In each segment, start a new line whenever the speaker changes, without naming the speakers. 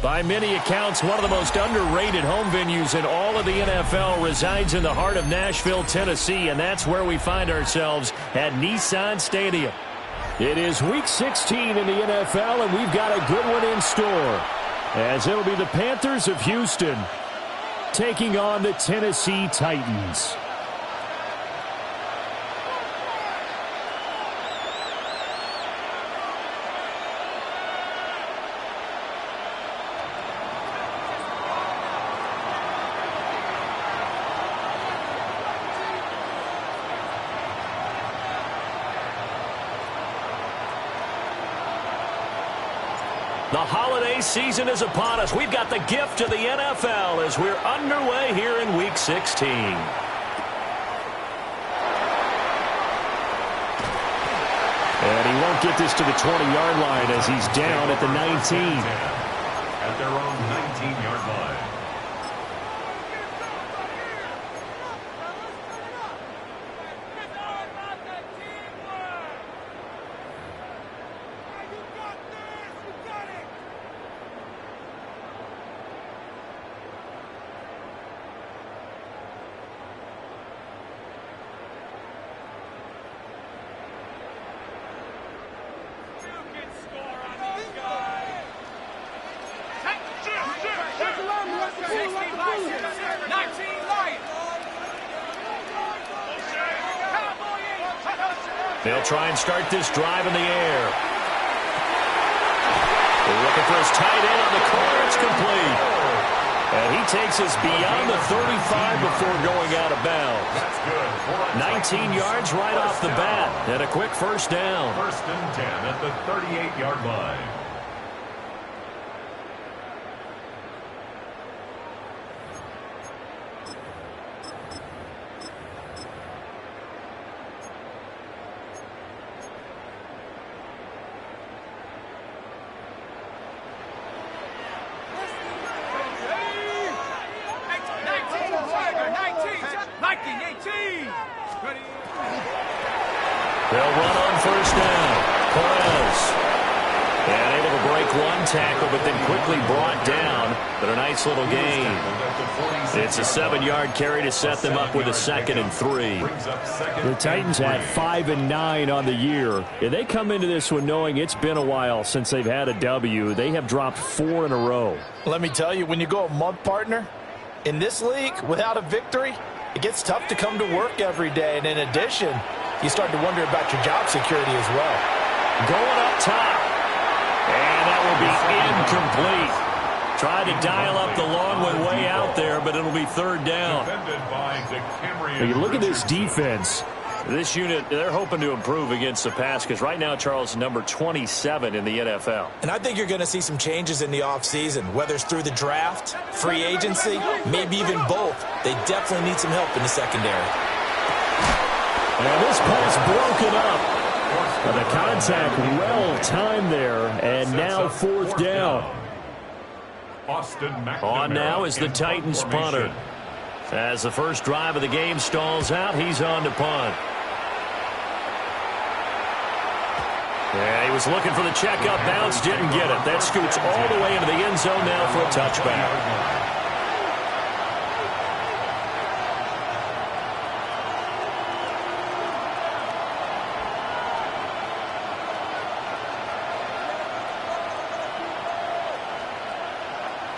By many accounts, one of the most underrated home venues in all of the NFL resides in the heart of Nashville, Tennessee, and that's where we find ourselves at Nissan Stadium. It is Week 16 in the NFL, and we've got a good one in store, as it'll be the Panthers of Houston taking on the Tennessee Titans. The holiday season is upon us. We've got the gift of the NFL as we're underway here in Week 16. And he won't get this to the 20-yard line as he's down at the 19.
At their own 19-yard line.
They'll try and start this drive in the air. They're looking for his tight end on the corner. It's complete. And he takes us beyond the 35 before going out of bounds. 19 yards right off the bat. And a quick first down.
First and 10 at the 38-yard line.
They'll run on first down. Perez. And able to break one tackle, but then quickly brought down. But a nice little gain. It's a 7-yard carry to set them up with a 2nd and 3.
The Titans had 5 and 9 on the year. And they come into this one knowing it's been a while since they've had a W. They have dropped 4 in a row.
Let me tell you, when you go a month, partner, in this league, without a victory, it gets tough to come to work every day. And in addition, you start to wonder about your job security as well.
Going up top. And that will be incomplete. Tried to dial up the long one way out there, but it'll be 3rd down.
When you look at this defense,
this unit, they're hoping to improve against the pass because right now, Charles, number 27 in the NFL.
And I think you're going to see some changes in the offseason, whether it's through the draft, free agency, maybe even both. They definitely need some help in the secondary.
And this pass broken up.
The contact well timed there, and now 4th down.
On now is the Titans punter. As the first drive of the game stalls out, he's on to punt. Yeah, he was looking for the checkup bounce, didn't get it. That scoots all the way into the end zone now for a touchback.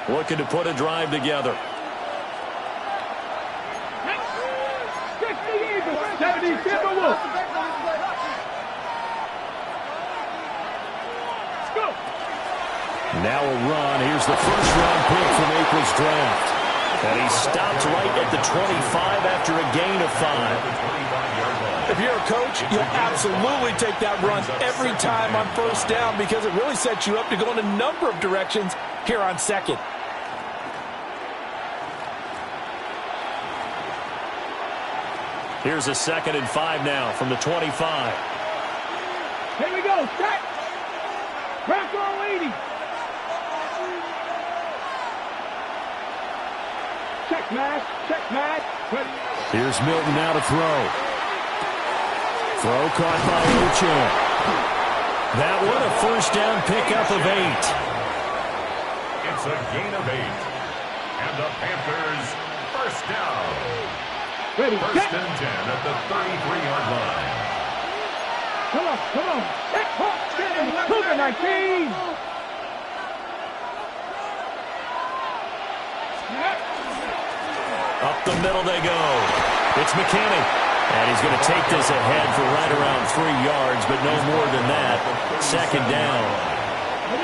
Looking to put a drive together.
70 Timberwolves.
Now a run. Here's the first-round pick from April's draft.
And he stopped right at the 25 after a gain of 5.
If you're a coach, you'll absolutely take that run every time on first down because it really sets you up to go in a number of directions here on 2nd.
Here's a 2nd and 5 now from the 25.
Here we go. Set. Crack all 80. Check match. Check match.
Here's Milton now to throw. Throw caught by Ochan.
That one a first down pickup of 8.
It's a gain of 8. And the Panthers first down.
Ready,
First and 10 at the 33-yard line.
Come on, come on. Cougar 19.
Up the middle they go. It's McKinney. And he's going to take this ahead for right around 3 yards, but no more than that. 2nd down.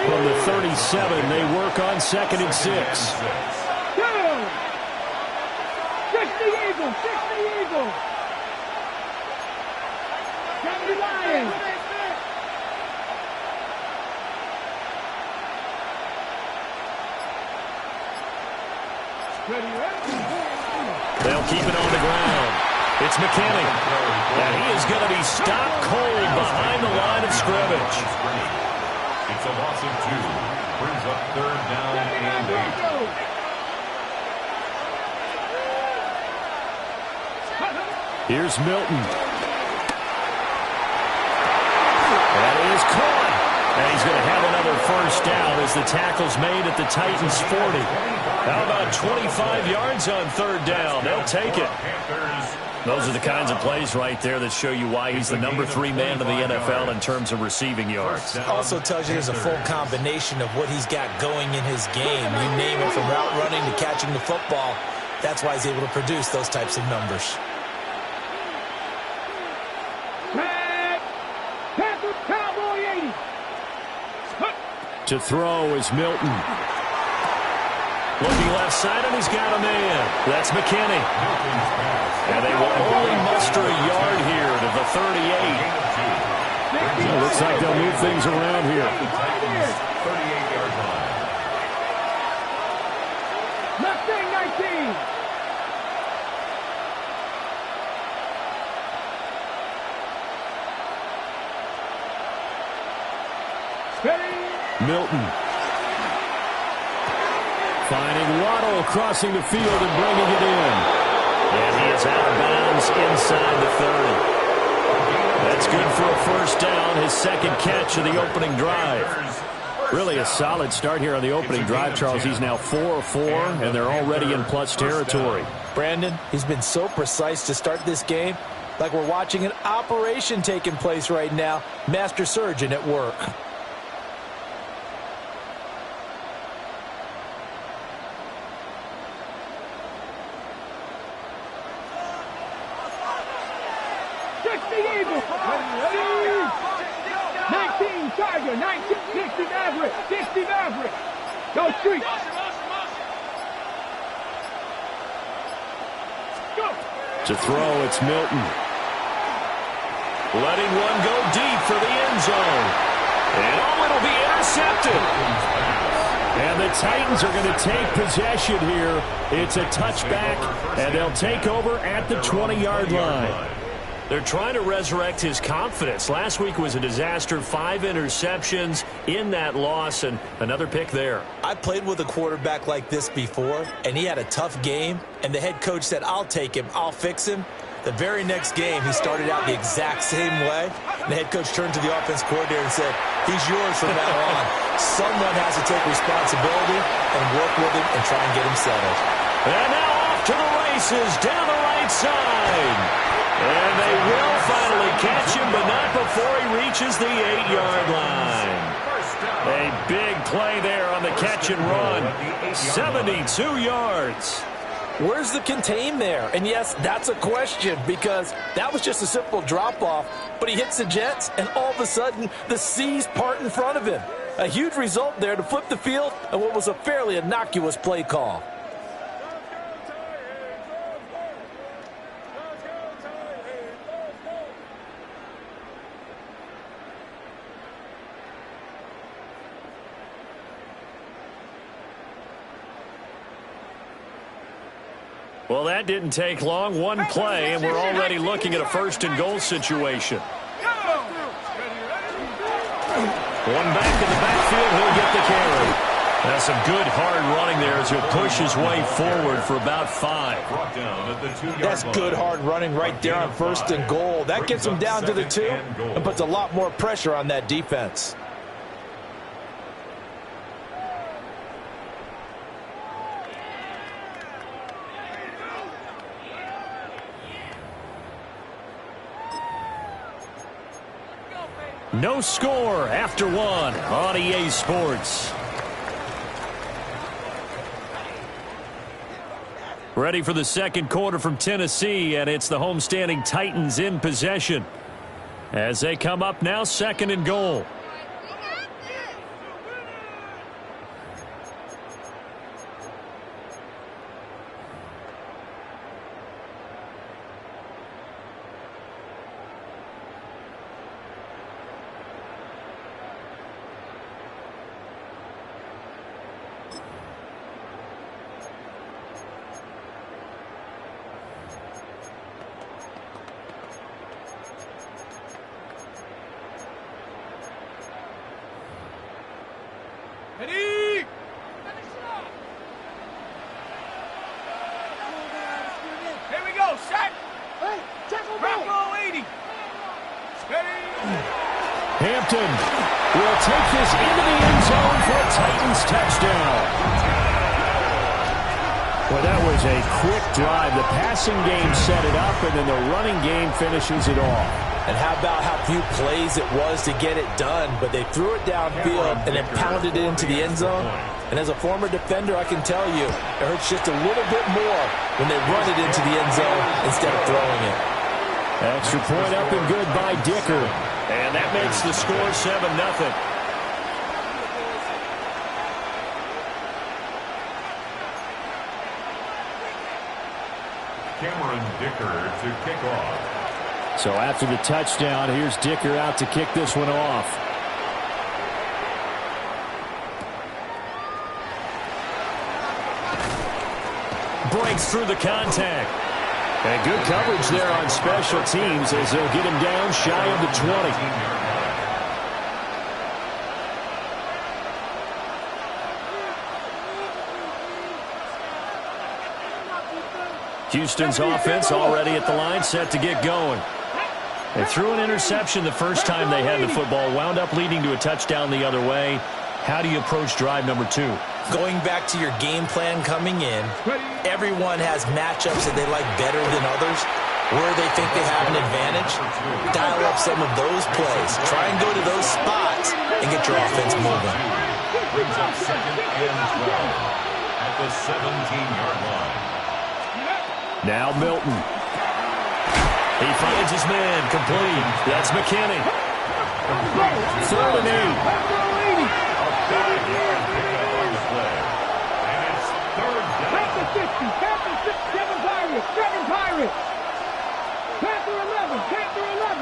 From the 37, they work on 2nd and 6.
60 Eagles, 60 Eagles. 70 Lions.
They'll keep it on the ground. It's McKinney. And he is going to be stopped cold behind the line of scrimmage.
It's a loss of 2. Brings up 3rd down and 8.
Here's Milton.
That is caught. And he's going to have another first down as the tackle's made at the Titans' 40. How about 25 yards on 3rd down? They'll take it. Those are the kinds of plays right there that show you why he's the number 3 man in the NFL in terms of receiving yards.
Also tells you there's a full combination of what he's got going in his game. You name it, from route running to catching the football. That's why he's able to produce those types of numbers.
To throw is Milton.
Looking left side, and he's got a man. That's McKinney. And they will only muster a yard here to the 38.
Looks like they'll move things around here.
38-yard line.
Mustang 19.
Milton. Finding Waddle crossing the field and bringing it in.
And he is out of bounds inside the 30. That's good for a first down, his second catch of the opening drive. Really a solid start here on the opening drive, Charles. He's now 4 of 4, and they're already in plus territory.
Brandon, he's been so precise to start this game, like we're watching an operation taking place right now. Master surgeon at work.
Tiger, 19, 60 Maverick, 60 Maverick. Go street. Go.
To throw, it's Milton.
Letting one go deep for the end zone. And it'll be intercepted. And the Titans are going to take possession here. It's a touchback, and they'll take over at the 20-yard line. They're trying to resurrect his confidence. Last week was a disaster. 5 interceptions in that loss, and another pick there.
I played with a quarterback like this before, and he had a tough game, and the head coach said, I'll take him, I'll fix him. The very next game, he started out the exact same way. And the head coach turned to the offense coordinator and said, he's yours from now on. Someone has to take responsibility and work with him and try and get him settled.
And now off to the races down the right side. And they will finally catch him, but not before he reaches the 8-yard line. A big play there on the catch and run. 72 yards.
Where's the contain there? And yes, that's a question because that was just a simple drop-off, but he hits the Jets, and all of a sudden, the seas part in front of him. A huge result there to flip the field and what was a fairly innocuous play call.
Well, that didn't take long. One play, and we're already looking at a first-and-goal situation. One back in the backfield, he'll get the carry. That's some good hard running there as he'll push his way forward for about 5.
That's good hard running right there on first and goal. That gets him down to the 2 and puts a lot more pressure on that defense.
No score after 1 on EA Sports. Ready for the second quarter from Tennessee, and it's the homestanding Titans in possession as they come up now, second and goal. Hampton will take this into the end zone for a Titans touchdown. Well, that was a quick drive. The passing game set it up, and then the running game finishes it off.
And how about how few plays it was to get it done, but they threw it downfield and then pounded it into the end zone. And as a former defender, I can tell you, it hurts just a little bit more when they run it into the end zone instead of throwing it.
Extra point up and good by Dicker.
And that makes the score 7-0.
Cameron Dicker to kick off.
So after the touchdown, here's Dicker out to kick this one off.
Breaks through the contact. And good coverage there on special teams as they'll get him down shy of the 20. Houston's offense already at the line, set to get going. They threw an interception the first time they had the football, wound up leading to a touchdown the other way. How do you approach drive number 2?
Going back to your game plan coming in, everyone has matchups that they like better than others, where they think they have an advantage. Dial up some of those plays. Try and go to those spots and get your offense moving.
Brings up 2nd and 12 at the 17-yard line.
Now Milton.
He finds his man, complete. That's McKinney. 3rd and 8.
A 5-yard pickup on the play. And it's 3rd down.
Panther 50, Panther 6, 7 Pirates, 7 Pirates. Panther 11, Panther 11,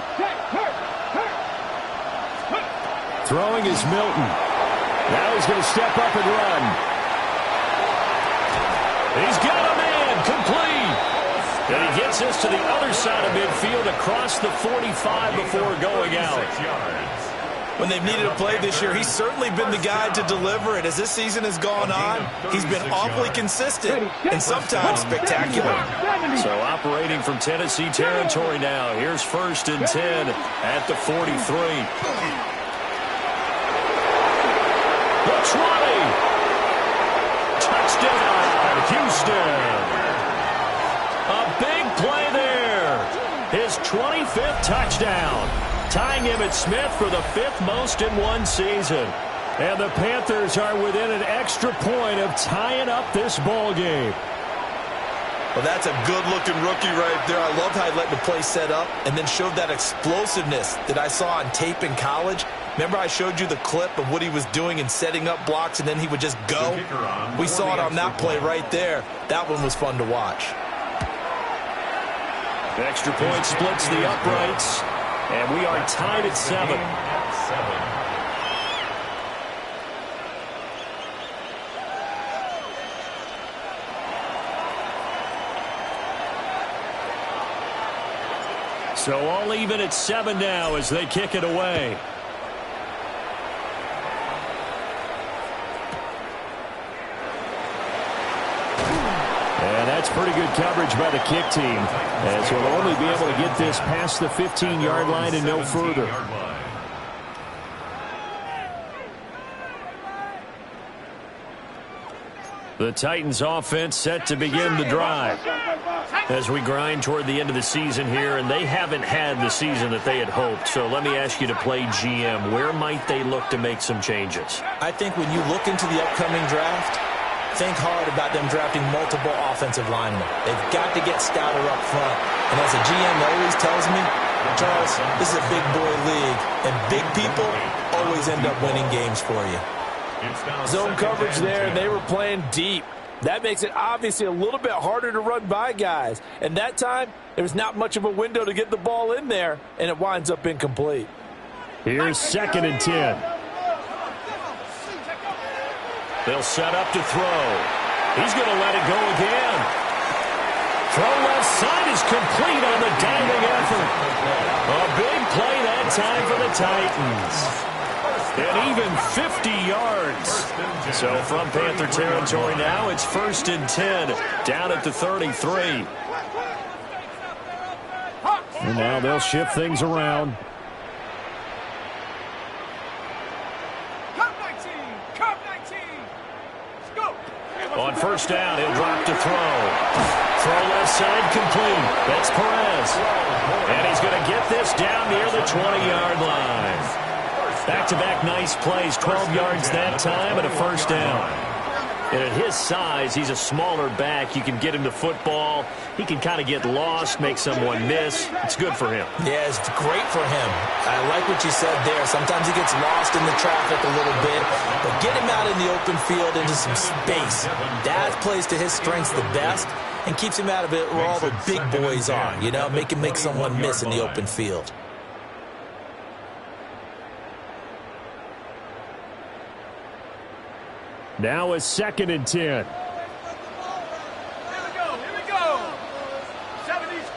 hurt.
Throwing is Milton. Now he's going to step up and run.
He's got a man, complete. And he gets us to the other side of midfield across the 45 before going out.
6 yards.
When they've needed a play this year, he's certainly been the guy to deliver it. As this season has gone on, he's been awfully consistent and sometimes spectacular.
So operating from Tennessee territory now. Here's 1st and 10 at the 43. The 20. Touchdown, Houston. A big play there. His 25th touchdown. Tying Emmitt Smith for the 5th most in one season. And the Panthers are within an extra point of tying up this ball game.
Well, that's a good-looking rookie right there. I love how he let the play set up and then showed that explosiveness that I saw on tape in college. Remember I showed you the clip of what he was doing and setting up blocks, and then he would just go? We saw it on that play right there. That one was fun to watch.
Extra point splits the uprights. And we are tied at 7. So all even at 7 now as they kick it away. And that's pretty good coverage by the kick team, as we'll only be able to get this past the 15-yard line and no further. The Titans offense set to begin the drive as we grind toward the end of the season here, and they haven't had the season that they had hoped. So let me ask you to play GM. Where might they look to make some changes?
I think when you look into the upcoming draft, think hard about them drafting multiple offensive linemen. They've got to get stouter up front. And as a GM always tells me, Charles, this is a big boy league, and big people always end up winning games for you.
Zone coverage there, and they were playing deep. That makes it obviously a little bit harder to run by guys. And that time, there's not much of a window to get the ball in there, and it winds up incomplete.
Here's 2nd and 10.
They'll set up to throw. He's going to let it go again. Throw left side is complete on the diving effort. A big play that time for the Titans. And even 50 yards. So from Panther territory now, it's 1st and 10 down at the 33.
And now they'll shift things around.
On 1st down, he'll drop to throw. Throw left side complete. That's Perez. And he's going to get this down near the 20-yard line. Back-to-back nice plays, 12 yards that time and a 1st down. And at his size, he's a smaller back. You can get him the football. He can kind of get lost, make someone miss. It's good for him.
Yeah, it's great for him. I like what you said there. Sometimes he gets lost in the traffic a little bit, but get him out in the open field into some space. That plays to his strengths the best and keeps him out of it where all the big boys are, you know, make him make someone miss in the open field.
Now a 2nd and 10.
Here we go. 70s.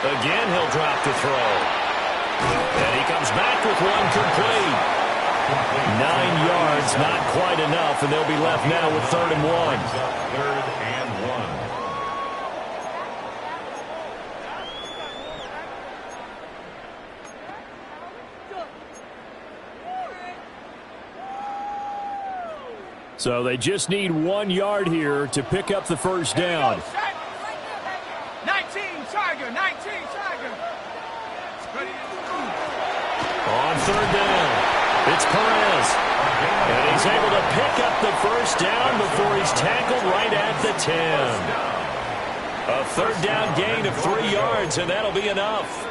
Again, he'll drop to throw. And he comes back with one complete. 9 yards, not quite enough, and they'll be left now with 3rd and 1.
3rd and 1.
So they just need 1 yard here to pick up the first down.
19 Tiger, 19 Tiger.
On third down, it's Perez. And he's able to pick up the first down before he's tackled right at the 10. A third down gain of 3 yards, and that'll be enough.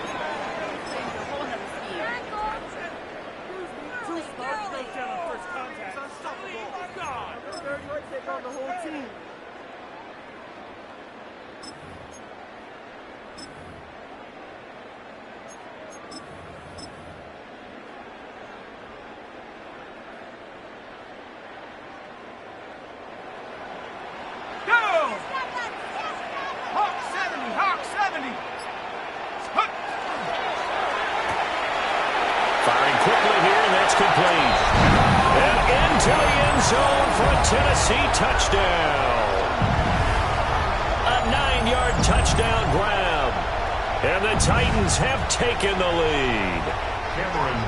Complete. And into the end zone for a Tennessee touchdown. A 9-yard touchdown grab. And the Titans have taken the lead.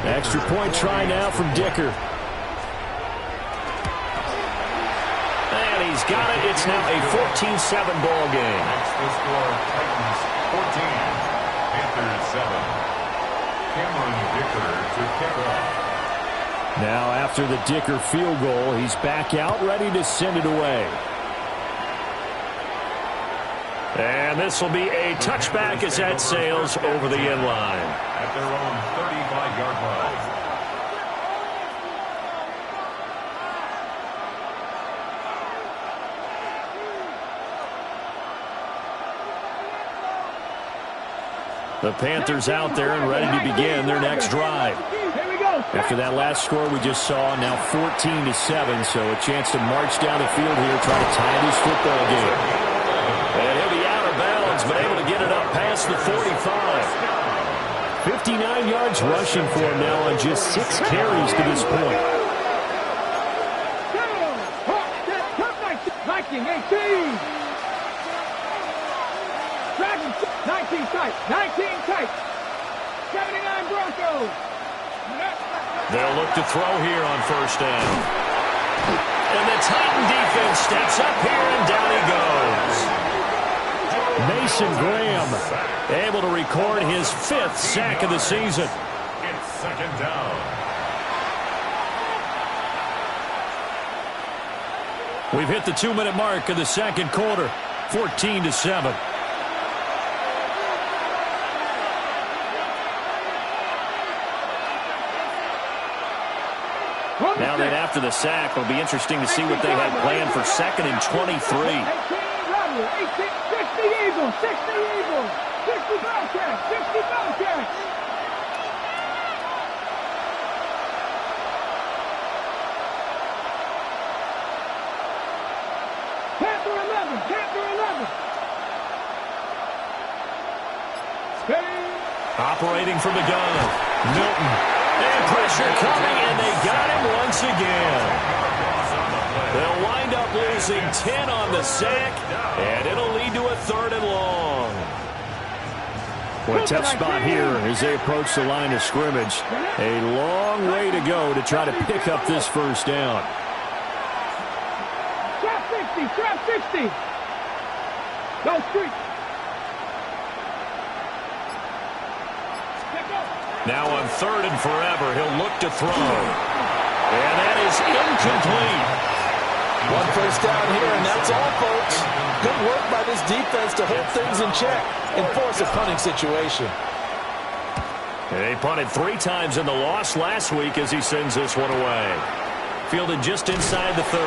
Extra point try now from Dicker.
And he's got it. It's now a 14-7 ball game.
That's the score. Titans 14, Panthers 7. Cameron Dicker to kick off.
Now after the Dicker field goal, he's back out, ready to send it away.
And this will be a touchback as that sails over the end line.
At their own 35-yard line.
The Panthers out there and ready to begin their next drive. After that last score we just saw, now 14-7, so a chance to march down the field here, try to tie this football game.
And he'll be out of bounds, but able to get it up past the 45.
59 yards rushing for him now on just 6 carries to this point.
19 tight, 19 tight. 79 Broncos.
They'll look to throw here on first down. And the Titan defense steps up here, and down he goes.
Mason Graham
able to record his 5th sack of the season.
It's second down.
We've hit the 2-minute mark of the second quarter. 14-7. Now then, after the sack, it'll be interesting to see what they had planned for 2nd and 23.
60 Eagles, 60 Eagles, 60 Bobcats, 60 Bobcats. Panther 11, Panther 11.
Operating from the gun, Milton. And pressure coming, and they got him once again. They'll wind up losing 10 on the sack, and it'll lead to a 3rd and long.
Well, a tough spot here as they approach the line of scrimmage. A long way to go to try to pick up this first down.
Trap 60, trap 60. Go street.
Now on 3rd and forever, he'll look to throw. And that is incomplete.
1 first down here, and that's all, folks. Good work by this defense to hold things in check and force a punting situation.
They punted 3 times in the loss last week as he sends this one away. Fielded just inside the 30.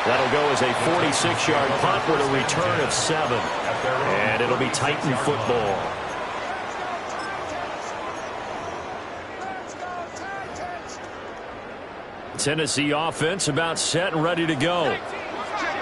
That'll go as a 46-yard punt with a return of 7. And it'll be Titan football. Tennessee offense about set and ready to go.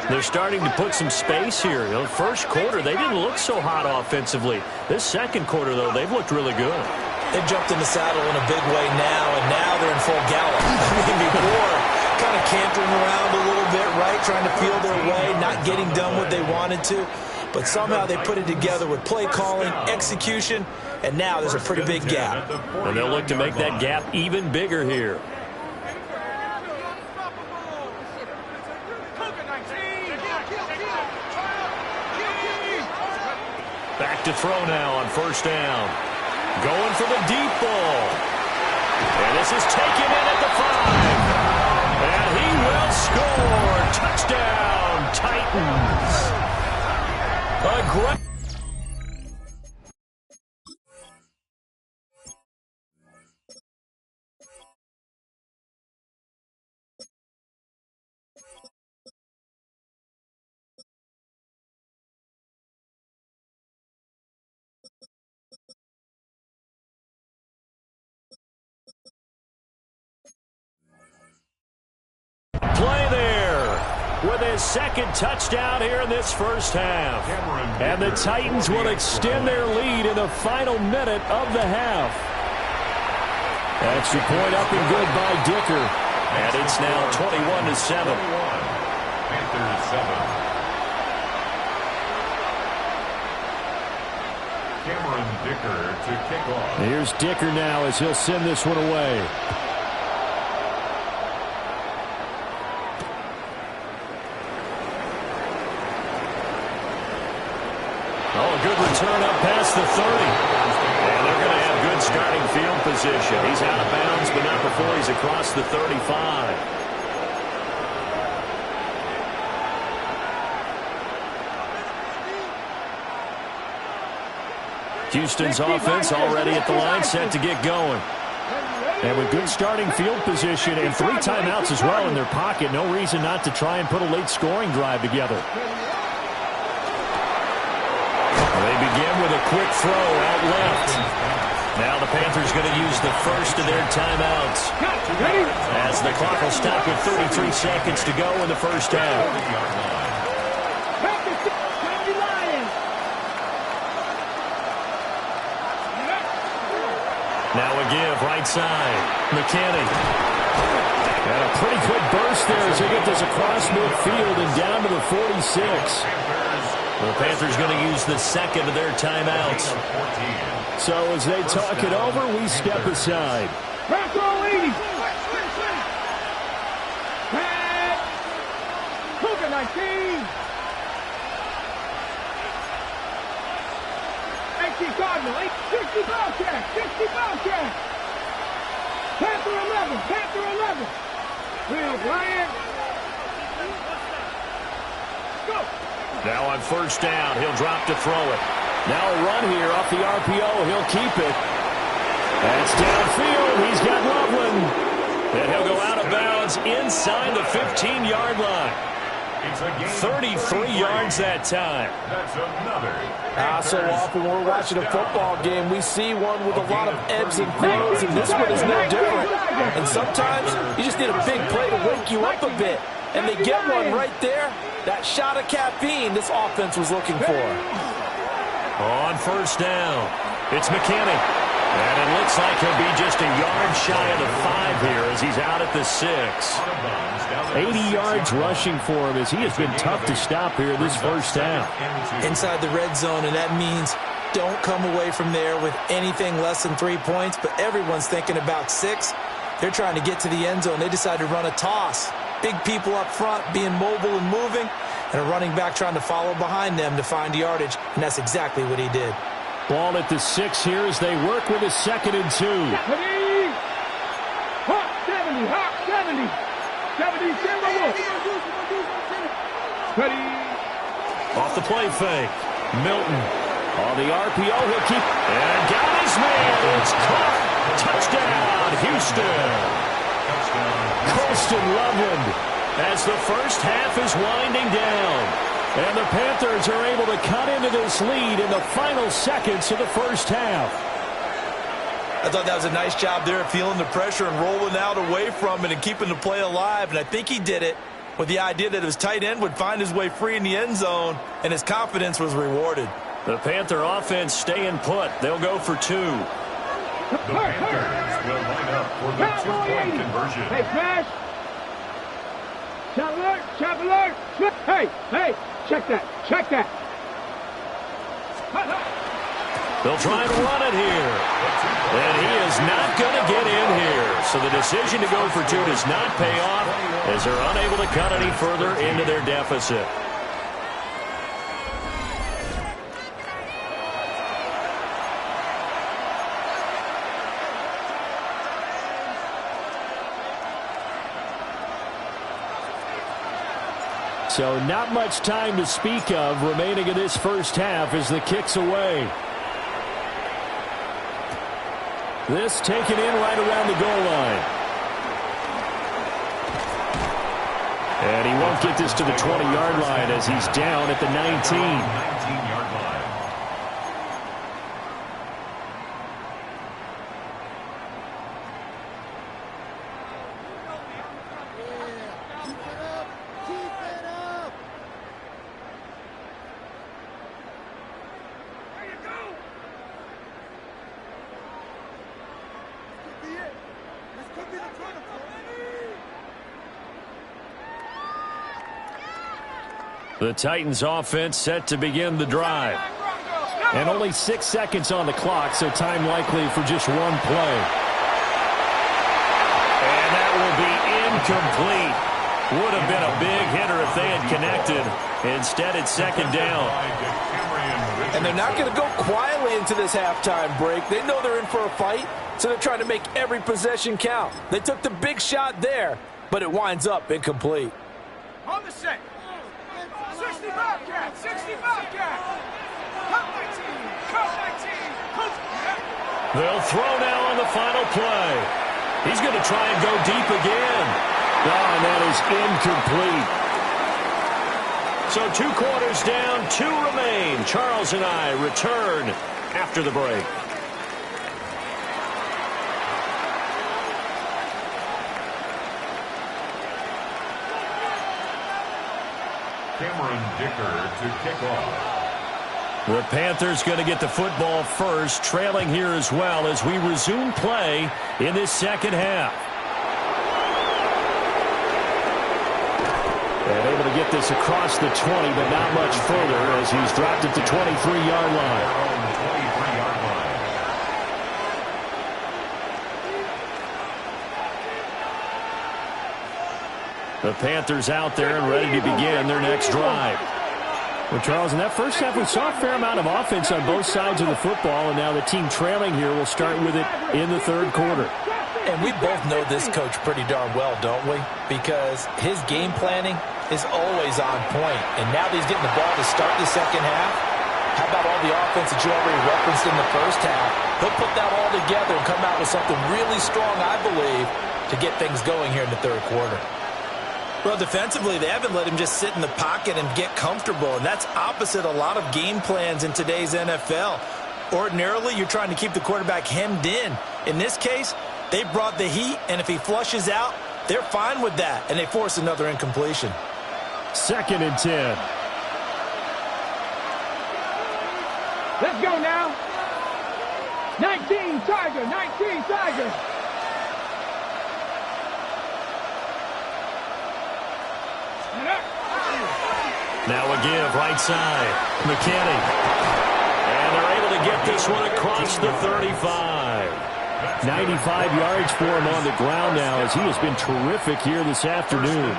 They're starting to put some space here. You know, first quarter, they didn't look so hot offensively. This second quarter, though, they've looked really good.
They've jumped in the saddle in a big way now, and now they're in full gallop. I mean, before, kind of cantering around a little bit, right, trying to feel their way, not getting done what they wanted to. But somehow they put it together with play calling, execution, and now there's a pretty big gap.
And they'll look to make that gap even bigger here. Back to throw now on first down. Going for the deep ball. And this is taken in at the 5. And he will score. Touchdown, Titans. A great... Play there with his second touchdown here in this first half. And the Titans will extend their lead in the final minute of the half. Extra point up and good by Dicker. And it's now 21-7.
Panthers 7. Cameron Dicker to kick off.
Here's Dicker now as he'll send this one away. Good return up past the 30. And they're going to have good starting field position. He's out of bounds, but not before he's across the 35. Houston's offense already at the line, set to get going. And with good starting field position and 3 timeouts as well in their pocket, no reason not to try and put a late scoring drive together. They begin with a quick throw out left. Now the Panthers going to use the first of their timeouts. As the clock will stop with 33 seconds to go in the first half. Now a give right side. McKinney. And a pretty quick burst there as they get this across midfield and down to the 46. The Panthers going to use the second of their timeouts. So as they talk it over, we step aside.
Back row 80. Cougar 19. 80 Cardinal. 60 Bobcat. 60 Bobcat. Panther 11. Panther 11. Real Bryant. Go.
Now on first down, he'll drop to throw it. Now a run here off the RPO. He'll keep it. That's downfield. He's got Loveland. And he'll go out of bounds inside the 15-yard line. 33 yards that time.
That's another.
So often when we're watching a football game, we see one with a lot of ebbs and flows, and this one is no different. And sometimes you just need a big play to wake you up a bit. And they get one right there. That shot of caffeine this offense was looking for.
On first down, it's McKinney. And it looks like he'll be just a yard shy of the 5 here as he's out at the 6. 80 yards rushing for him as he has been tough to stop here this first half.
Inside the red zone, and that means don't come away from there with anything less than 3 points, but everyone's thinking about 6. They're trying to get to the end zone. They decide to run a toss. Big people up front being mobile and moving, and a running back trying to follow behind them to find yardage, and that's exactly what he did.
Ball at the 6 here as they work with a 2nd and 2.
Hawk 70, Hawk 70. 70, Timberwolves. Ready.
Off the play fake. Milton. On the RPO, he'll keep. And got his man. It's caught. Touchdown, Houston. Colston Loveland as the first half is winding down. And the Panthers are able to cut into this lead in the final seconds of the first half.
I thought that was a nice job there of feeling the pressure and rolling out away from it and keeping the play alive. And I think he did it with the idea that his tight end would find his way free in the end zone, and his confidence was rewarded.
The Panther offense staying put. They'll go for 2.
The Panthers will line up for the 2-point conversion.
Hey, Flash. Chop alert, chop alert. Hey, check that, check that.
They'll try and run it here. And he is not going to get in here. So the decision to go for two does not pay off as they're unable to cut any further into their deficit.
So not much time to speak of remaining in this first half as the kick's away. This taken in right around the goal line. And he won't get this to the 20-yard line as he's down at the 19.
19-yard line.
The Titans offense set to begin the drive.
And only 6 seconds on the clock, so time likely for just one play.
And that will be incomplete. Would have been a big hitter if they had connected. Instead, it's second down.
And they're not going to go quietly into this halftime break. They know they're in for a fight, so they're trying to make every possession count. They took the big shot there, but it winds up incomplete.
On the set. 65 cat, 65 cat. Count 19, count 19.
They'll throw now on the final play. He's going to try and go deep again. Oh, and that is incomplete. So 2 quarters down, 2 remain. Charles and I return after the break.
Cameron Dicker to kick off.
The Panthers going to get the football first, trailing here as well as we resume play in this second half.
And able to get this across the 20, but not much further as he's dropped it to 23-yard line.
On the 23-yard line.
The Panthers out there and ready to begin their next drive.
Well, Charles, in that first half, we saw a fair amount of offense on both sides of the football, and now the team trailing here will start with it in the third quarter.
And we both know this coach pretty darn well, don't we? Because his game planning is always on point. And now that he's getting the ball to start the second half, how about all the offense that you already referenced in the first half? He'll put that all together and come out with something really strong, I believe, to get things going here in the third quarter. Well, defensively, they haven't let him just sit in the pocket and get comfortable, and that's opposite a lot of game plans in today's NFL. Ordinarily, you're trying to keep the quarterback hemmed in. In this case, they brought the heat, and if he flushes out, they're fine with that, and they force another incompletion.
2nd and 10.
Let's go now. 19 Tiger, 19 Tiger.
Now a give, right side. McKinney. And they're able to get this one across the 35.
95 yards for him on the ground now as he has been terrific here this afternoon.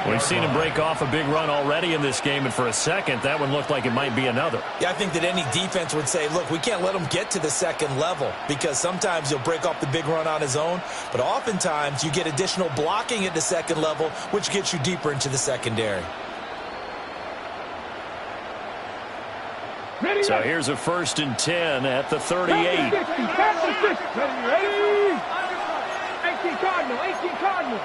We've seen him break off a big run already in this game, and for a second, that one looked like it might be another.
Yeah, I think that any defense would say, look, we can't let him get to the second level because sometimes he'll break off the big run on his own, but oftentimes you get additional blocking at the second level, which gets you deeper into the secondary.
So here's a 1st and 10 at the 38.
18 Cardinal, 18 Cardinal.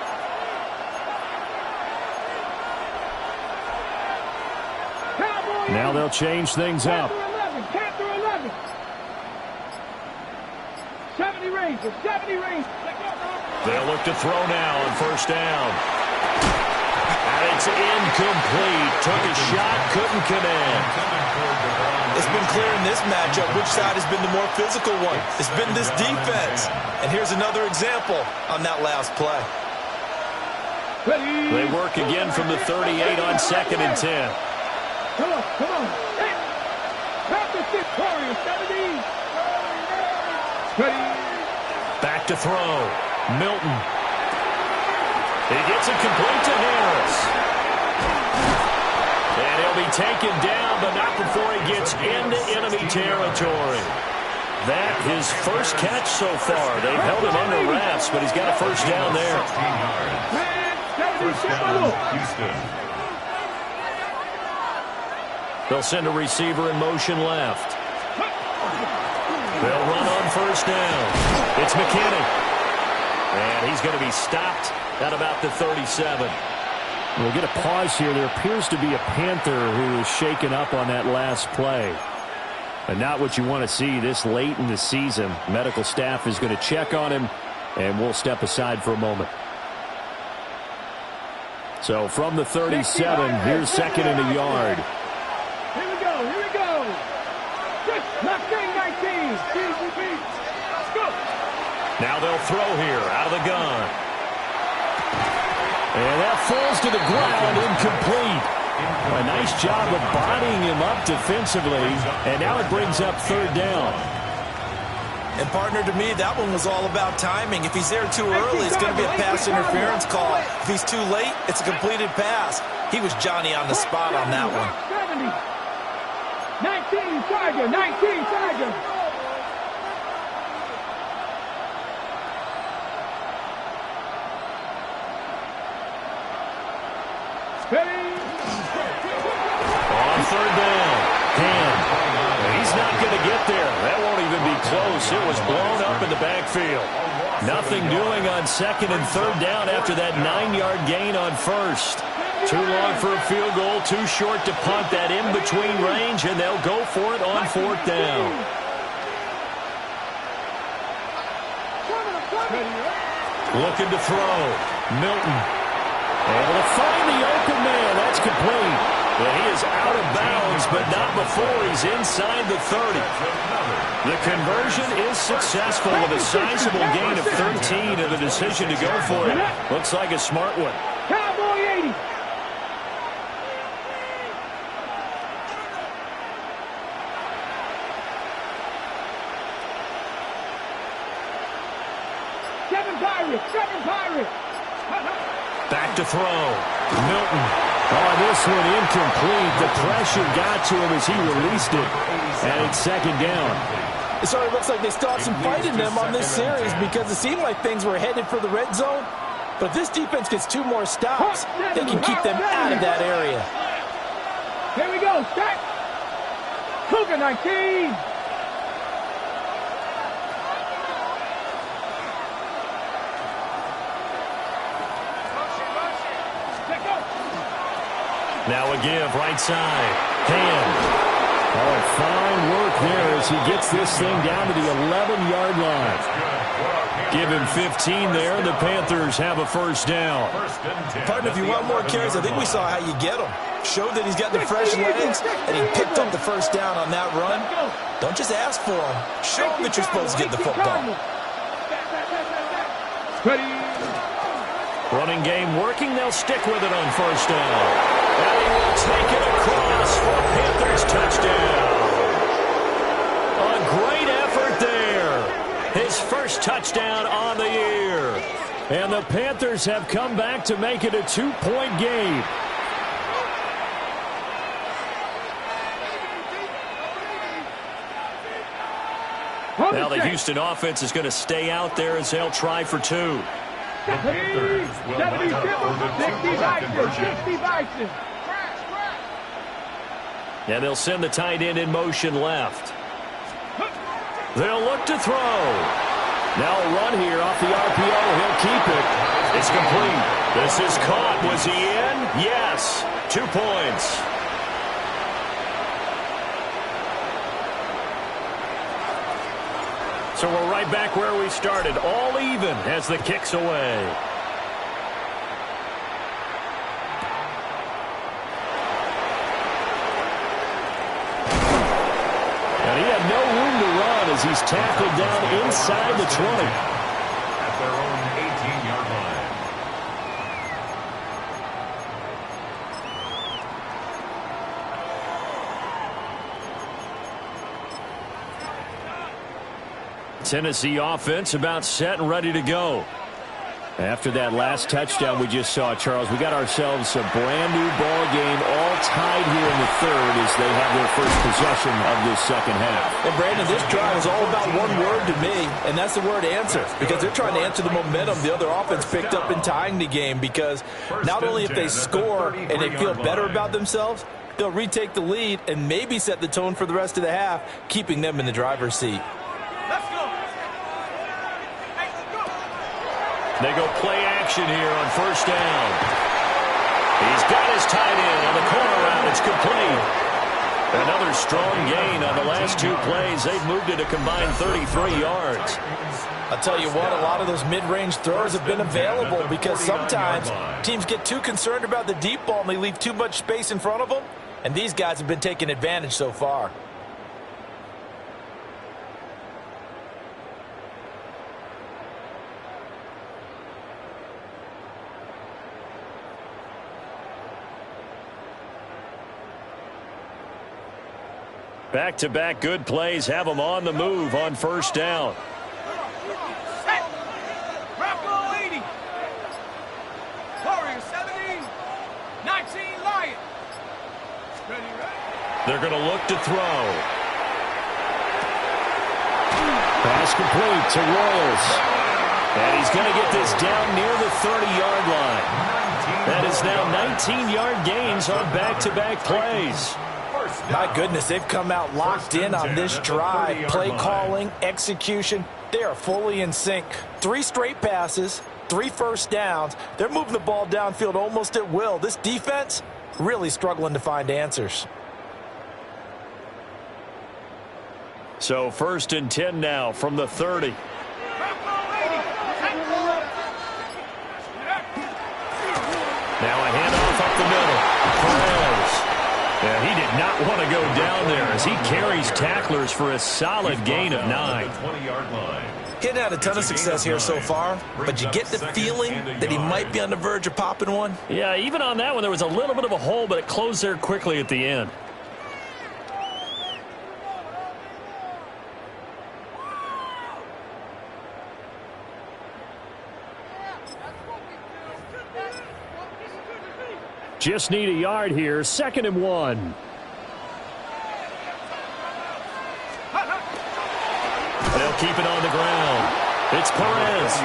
Now they'll change things up.
Panther 11. 70 Rangers, 70 Rangers.
They'll look to throw now on 1st down. And it's incomplete. Took a shot, couldn't connect.
It's been clear in this matchup which side has been the more physical one. It's been this defense. And here's another example on that last play.
They work again from the 38 on 2nd and 10.
Come on, come on. Hey. Panthers
Back to throw. Milton. He gets it complete to Harris. And he'll be taken down, but not before he gets into enemy territory. That his first catch so far. They've held him under wraps, but he's got a first down there.
16 yards. First down, Houston.
They'll send a receiver in motion left. They'll run on first down. It's McKinney. And he's going to be stopped at about the 37.
We'll get a pause here. There appears to be a Panther who is shaken up on that last play. And not what you want to see this late in the season. Medical staff is going to check on him, and we'll step aside for a moment. So from the 37, here's second and a yard.
Here we go. 19. Let's go.
Now they'll throw here out of the gun. And that falls to the ground, incomplete. A nice job of bodying him up defensively, and now it brings up third down.
And, partner, to me, that one was all about timing. If he's there too early, it's going to be a pass interference call. If he's too late, it's a completed pass. He was Johnny on the spot on that one.
19 Tiger.
On third down, Hand. He's not going to get there. That won't even be close. It was blown up in the backfield. Nothing doing on second and third down after that 9-yard gain on first. Too long for a field goal, too short to punt that in-between range, and they'll go for it on fourth down. Looking to throw. Milton. Able to find the open man. That's complete. But he is out of bounds, but not before he's inside the 30. The conversion is successful with a sizable gain of 13 and the decision to go for it. Looks like a smart one.
Cowboy 80. Seven Pirates.
Back to throw. Milton. Oh, this one incomplete. The pressure got to him as he released it. And it's second down.
It sort of looks like they still have some fight in them on this series because it seemed like things were headed for the red zone. But if this defense gets 2 more stops, they can keep them out of that area.
Here we go. Set. Cougar 19.
Now a give, right side. Hand. Oh, fine work there as he gets this thing down to the 11-yard line. Give him 15 there, and the Panthers have a first down.
Partner, if you want more carries, I think we saw how you get them. Showed that he's got the fresh legs, and he picked up the first down on that run. Don't just ask for them. Show them that you're supposed to get the football.
Running game working. They'll stick with it on first down. And he will take it across for Panthers touchdown. A great effort there. His first touchdown on the year. And the Panthers have come back to make it a 2-point game. Now the Houston offense is going to stay out there as they'll try for 2.
The Panthers will line up for the 2-point conversion.
And they'll send the tight end in motion left. They'll look to throw. Now a run here off the RPO. He'll keep it. It's complete. This is caught. Was he in? Yes. 2 points. So we're right back where we started. All even as the kick's away. As he's tackled down inside the 20.
At their own 18-yard line.
Tennessee offense about set and ready to go. After that last touchdown we just saw, Charles, we got ourselves a brand-new ball game all tied here in the third as they have their first possession of this second half.
And, Brandon, this drive is all about one word to me, and that's the word answer, because they're trying to answer the momentum the other offense picked up in tying the game, because not only if they score and they feel better about themselves, they'll retake the lead and maybe set the tone for the rest of the half, keeping them in the driver's seat.
Let's go.
They go play action here on first down. He's got his tight end on the corner route. It's complete. Another strong gain on the last two plays. They've moved it a combined 33 yards.
I'll tell you what, a lot of those mid-range throws have been available because sometimes teams get too concerned about the deep ball and they leave too much space in front of them, and these guys have been taking advantage so far.
Back-to-back good plays have them on the move on first down.
Set. Bronco 80. Warrior 70. 19 Lion. Ready, right?
They're going to look to throw. Pass complete to Royals. And he's going to get this down near the 30-yard line. That is now 19-yard gains on back-to-back plays.
My goodness, they've come out locked in on this drive. Play calling, execution, they are fully in sync. 3 straight passes, 3 first downs. They're moving the ball downfield almost at will. This defense really struggling to find answers.
So 1st and 10 now from the 30. Now a handoff up the middle. Perez. Yeah, he did not want to go down there as he carries tacklers for a solid gain of 9.
He hadn't had a ton of success here so far, but you get the feeling that he might be on the verge of popping one.
Yeah, even on that one, there was a little bit of a hole, but it closed there quickly at the end. Just need a yard here. 2nd and 1. They'll keep it on the ground. It's Perez.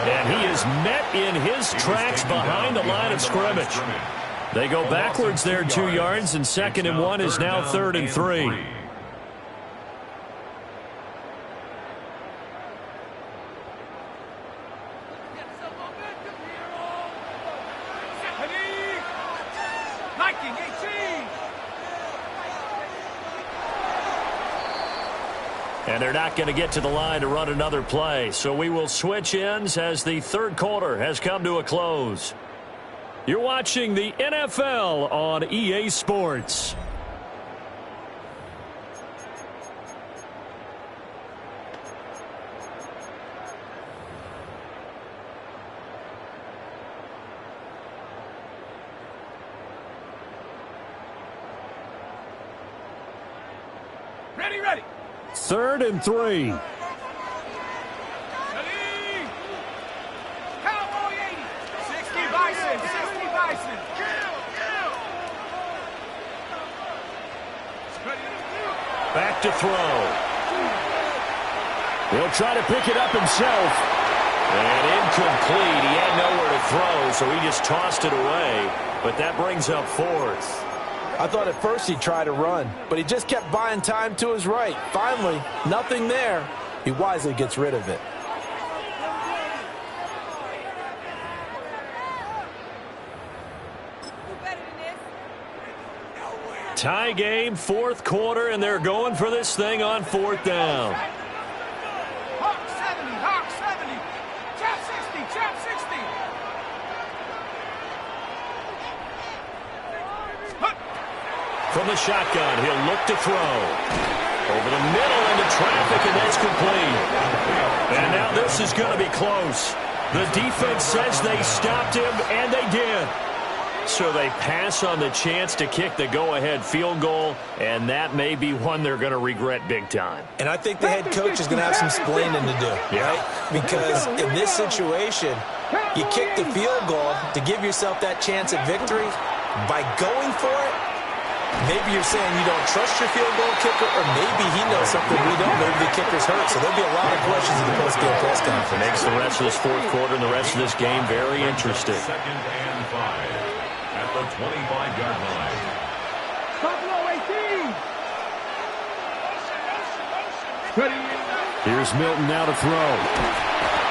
And he is met in his tracks behind the line of scrimmage. They go backwards there 2 yards, and 2nd and 1 is now 3rd and 3. And they're not going to get to the line to run another play. So we will switch ends as the third quarter has come to a close. You're watching the NFL on EA Sports.
Ready.
3rd and 3.
Ready. Cowboy 80. 60 Bison. 60 Bison.
Back to throw. He'll try to pick it up himself. And incomplete. He had nowhere to throw, so he just tossed it away. But that brings up 4th.
I thought at first he'd try to run, but he just kept buying time to his right. Finally, nothing there. He wisely gets rid of it.
Tie game, 4th quarter, and they're going for this thing on 4th down.
Hawk 70. Hawk 70. Chap 60. Chap 60.
From the shotgun, he'll look to throw. Over the middle into traffic, and that's complete. And now this is going to be close. The defense says they stopped him, and they did. So they pass on the chance to kick the go-ahead field goal, and that may be one they're going to regret big time.
And I think the head coach is going to have some splaining to do, right? Because in this situation, you kick the field goal to give yourself that chance at victory. By going for it, maybe you're saying you don't trust your field goal kicker, or maybe he knows something we don't. Maybe the kicker's hurt. So there'll be a lot of questions in the post-game press conference.
Makes the rest of this fourth quarter and the rest of this game very interesting.
2nd and 5 at the 25-yard line.
Buffalo 18.
Here's Milton now to throw.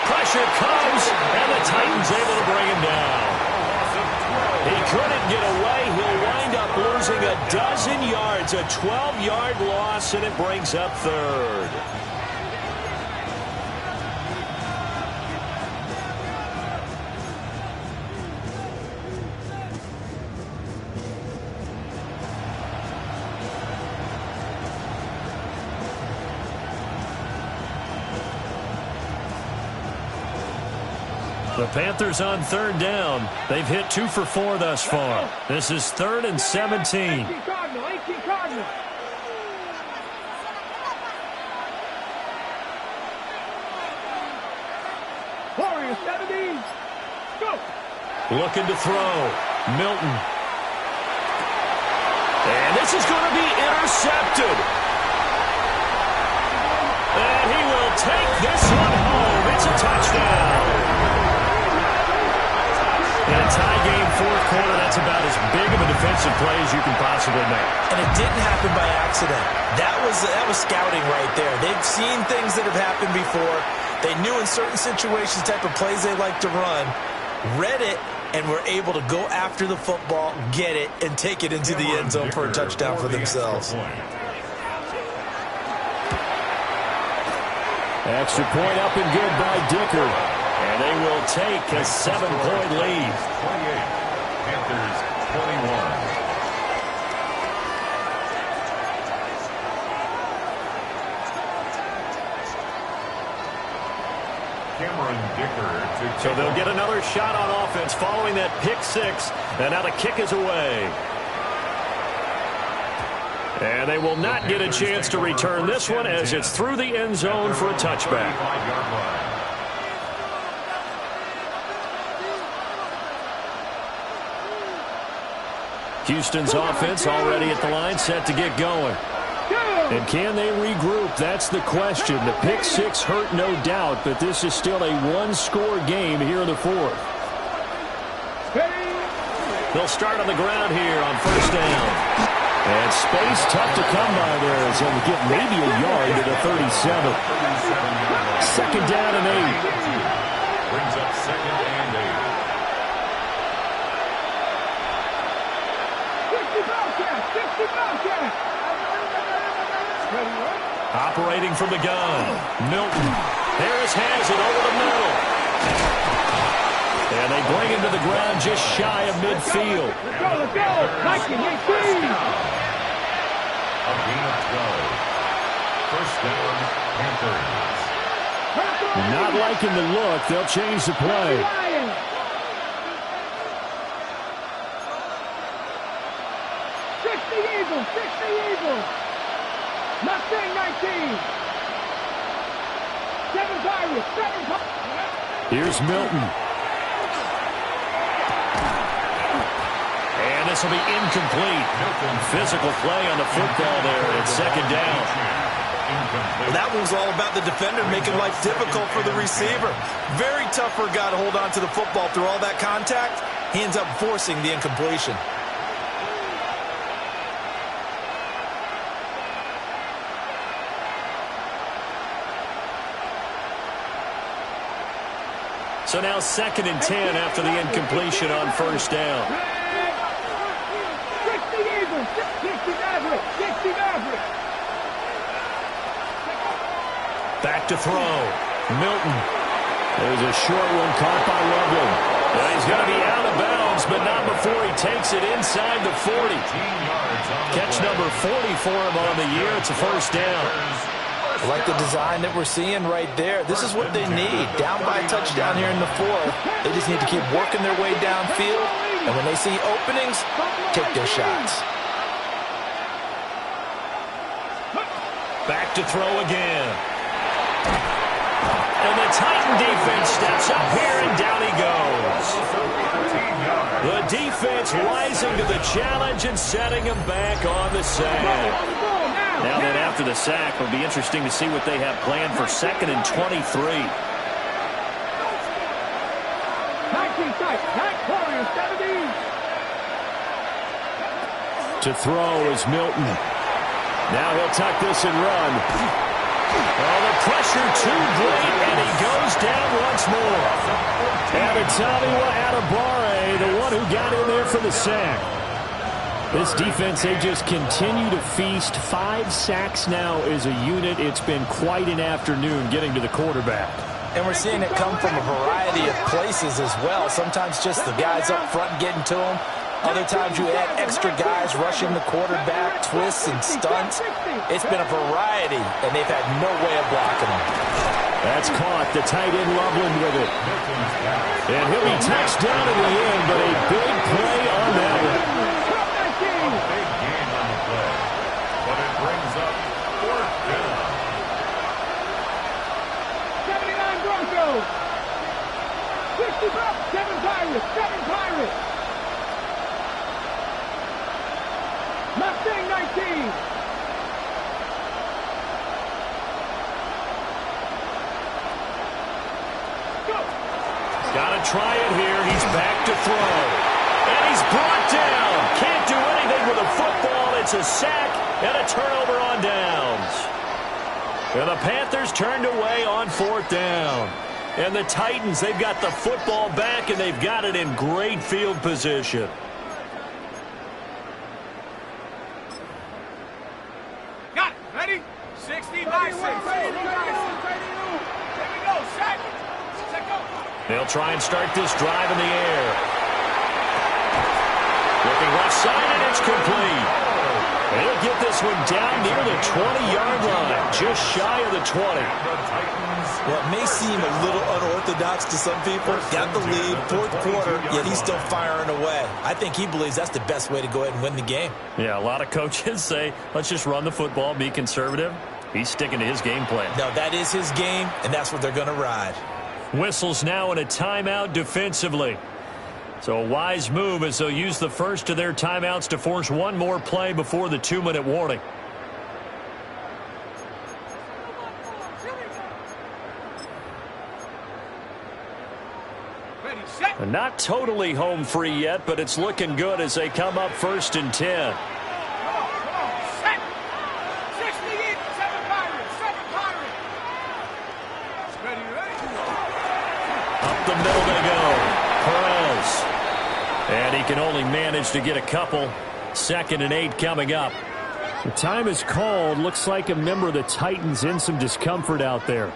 Pressure comes, and the Titans able to bring him down. He couldn't get away. He'll wind up losing a dozen yards, a 12-yard loss, and it brings up third. The Panthers on third down. They've hit 2 for 4 thus far. This is 3rd and 17.
18 Cardinal. Warriors 70. Go.
Looking to throw. Milton. And this is going to be intercepted. And he will take this one home. It's a touchdown. In a tie game, fourth quarter, that's about as big of a defensive play as you can possibly make.
And it didn't happen by accident. That was scouting right there. They've seen things that have happened before. They knew in certain situations type of plays they like to run, read it, and were able to go after the football, get it, and take it into the end zone for a touchdown for themselves.
Extra point up and good by Dicker.
And they will take a 7-point lead.
28, Panthers 21. Cameron Dicker.
So they'll get another shot on offense following that pick six. And now the kick is away. And they will not get a chance to return this one as it's through the end zone for a touchback. Houston's offense already at the line, set to get going. And can they regroup? That's the question. The pick six hurt, no doubt, but this is still a one-score game here in the fourth. They'll start on the ground here on first down. And space tough to come by there as they'll get maybe a yard to the 37. Second down and 8.
Brings up 2nd and 8.
Operating from the gun. Milton. Harris has it over the middle. And they bring him to the ground just shy of midfield.
Let's go. Viking 18.
A gain of 12. First down, Panthers.
Not liking the look. They'll change the play.
60 Eagles. Mustang 19. 7 Pirates.
Here's Milton.
And this will be incomplete. Physical play on the football there at second down.
Well, that one was all about the defender making life difficult for the receiver. Very tough for a guy to hold on to the football through all that contact. He ends up forcing the incompletion.
So now 2nd and 10 after the incompletion on first down.
60 Eagles. 60 Maverick.
Back to throw. Milton.
There's a short one caught by Loveland.
Well, he's going to be out of bounds, but not before he takes it inside the 40. Catch number 40 for him on the year. It's a first down.
I like the design that we're seeing right there. This is what they need. Down by a touchdown here in the fourth. They just need to keep working their way downfield
And when they see openings, take their shots.
Back to throw again. And the Titan defense steps up here, and down he goes. The defense rising to the challenge and setting him back on the sack. Now then, after the sack, it'll be interesting to see what they have planned for 2nd and 23. To throw is Milton. Now he'll tuck this and run. Oh, the pressure too great, and he goes down once more. And Taniwa Adebawore, the one who got in there for the sack. This defense, they just continue to feast. 5 sacks now as a unit. It's been quite an afternoon getting to the quarterback.
And we're seeing it come from a variety of places as well. Sometimes just the guys up front getting to him. Other times you add extra guys rushing the quarterback, twists and stunts. It's been a variety, and they've had no way of blocking him.
That's caught. The tight end Loveland with it. And he'll be touched down in the end, but a big play on that one.
Big gain on the play, but it brings up 4th down.
79 Broncos. 7 Pirates. Mustang 19.
Got to try it here. He's back to throw. And he's brought down. Can't do anything with a football. It's a sack and a turnover on downs. And the Panthers turned away on 4th down. And the Titans, they've got the football back, and they've got it in great field position.
Got it. Ready? 60 by 6. Here we go. Set. Go.
They'll try and start this drive in the air. Looking left side, and it's complete. They'll get this one down near the 20-yard line, just shy of the 20.
Well, it may seem a little unorthodox to some people. Got the lead, 4th quarter, yet he's still firing away. I think he believes that's the best way to go ahead and win the game.
Yeah, a lot of coaches say, let's just run the football, be conservative. He's sticking to his game plan.
No, that is his game, and that's what they're going to ride.
Whistles now in a timeout defensively. So a wise move as they'll use the first of their timeouts to force one more play before the 2-minute warning.
Ready, set.
Not totally home free yet, but it's looking good as they come up 1st and 10.
Come on. Set. 68. 7 Pirates. Ready.
Up the middle they go. Perez. And he can only manage to get a couple. 2nd and 8 coming up. The time is called. Looks like a member of the Titans in some discomfort out there.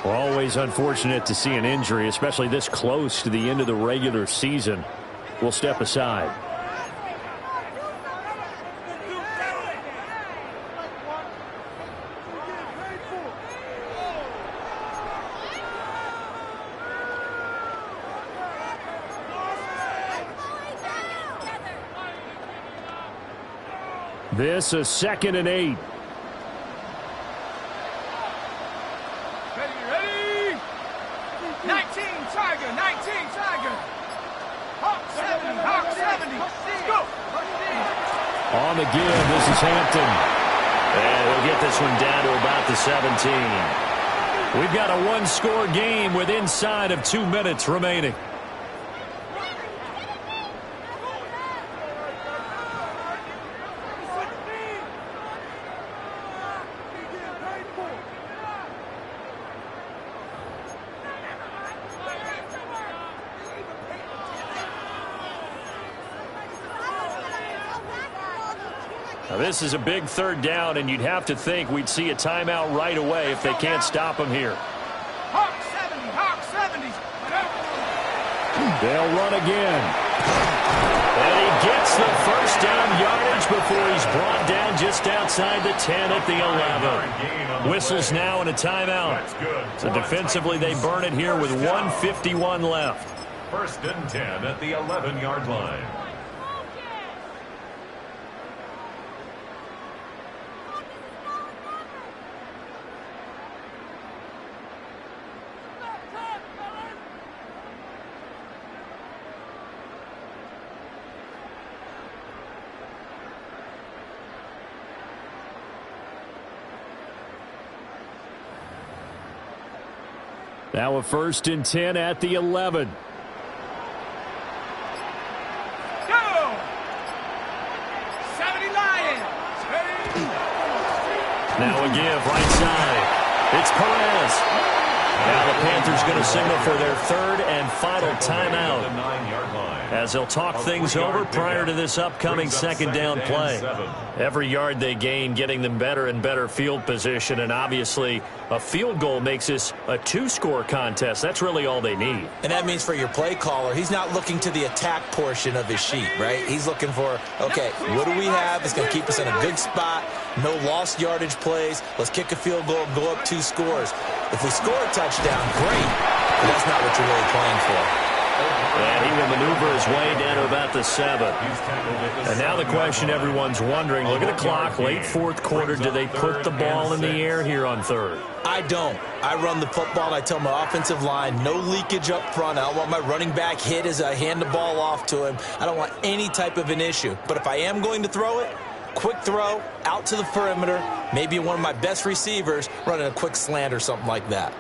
Well, always unfortunate to see an injury, especially this close to the end of the regular season. We'll step aside. This is 2nd and 8.
Ready. 19 Tiger. Hawk 70. Let's go.
On the give, this is Hampton. And he'll get this one down to about the 17. We've got a one-score game with inside of 2 minutes remaining. Now, this is a big 3rd down, and you'd have to think we'd see a timeout right away if they can't stop him here.
Hawk 70.
They'll run again. And he gets the 1st down yardage before he's brought down just outside the 10 at the 11. Whistles now in a timeout. So defensively, they burn it here with 1:51 left.
First and 10 at the 11-yard line.
Now a first and 10 at the 11.
Go! 70 Lions!
Now a give right side. It's Perez. Now the Panthers going to signal for their third and final timeout,
The 9-yard line.
as they'll talk things over prior to this upcoming second down play. Every yard they gain getting them better and better field position, and obviously a field goal makes this a two-score contest. That's really all they need.
And that means for your play caller, he's not looking to the attack portion of his sheet, right? He's looking for, okay, what do we have that's going to keep us in a good spot? No lost yardage plays. Let's kick a field goal and go up 2 scores. If we score a touchdown, great, but that's not what you're really playing for.
And he will maneuver his way down to about the 7. And now the question everyone's wondering, look at the clock, late fourth quarter, do they put the ball in the air here on third?
I don't. I run the football, and I tell my offensive line, no leakage up front. I don't want my running back hit as I hand the ball off to him. I don't want any type of an issue. But if I am going to throw it, quick throw, out to the perimeter, maybe one of my best receivers running a quick slant or something like that.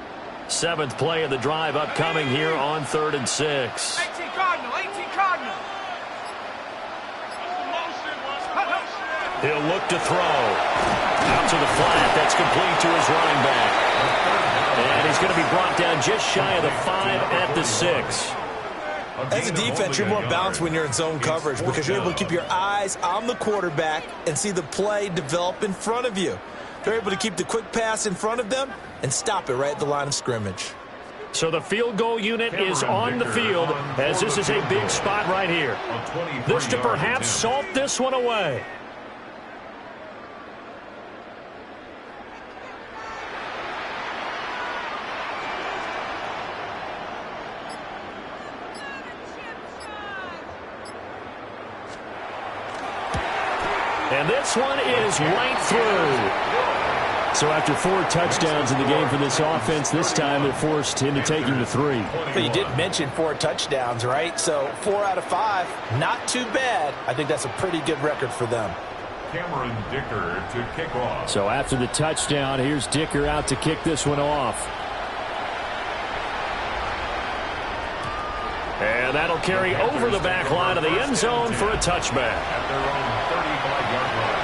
7th play of the drive upcoming here on 3rd and 6.
18 Cardinal, 18 Cardinal.
He'll look to throw. Out to the flat. That's complete to his running back. And he's going to be brought down just shy of the 5 at the 6.
As a defense, you're more balanced when you're in zone coverage because you're able to keep your eyes on the quarterback and see the play develop in front of you. They're able to keep the quick pass in front of them and stop it right at the line of scrimmage.
So the field goal unit is on the field as this is a big spot right here. This to perhaps salt this one away. And this one is right through. So after 4 touchdowns in the game for this offense, this time they're forced into taking the 3.
But you did mention 4 touchdowns, right? So 4 out of 5, not too bad. I think that's a pretty good record for them.
Cameron Dicker to kick off.
So after the touchdown, here's Dicker out to kick this one off. And that'll carry over the back line of the end zone for a touchback.
At their own 35-yard line.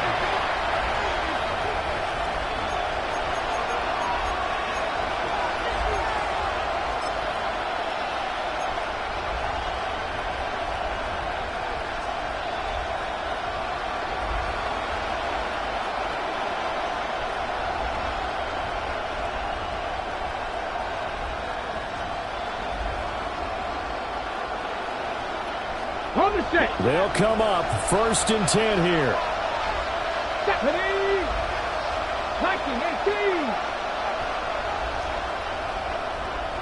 They'll come up 1st and 10 here.
Stephanie! 19, 18!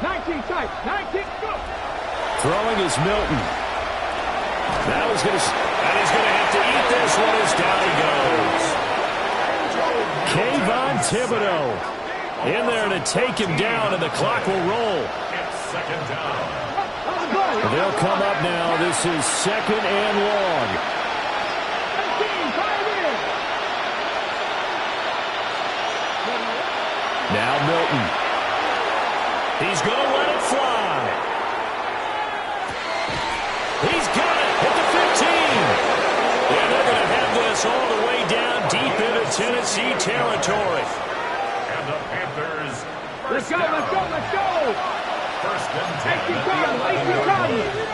19 tight, 19, go!
Throwing is Milton. Now he's going to have to eat this one as down he goes. Kayvon Thibodeau in there to take him down, and the clock will roll.
It's 2nd down.
They'll come up now. This is 2nd and long. Now Milton. He's going to let it fly. He's got it at the 15. And they're going to have this all the way down deep into Tennessee territory.
And the Panthers.
Let's go, let's go, let's go!
1st and 10.
18 Cardinal, 18 Cardinal!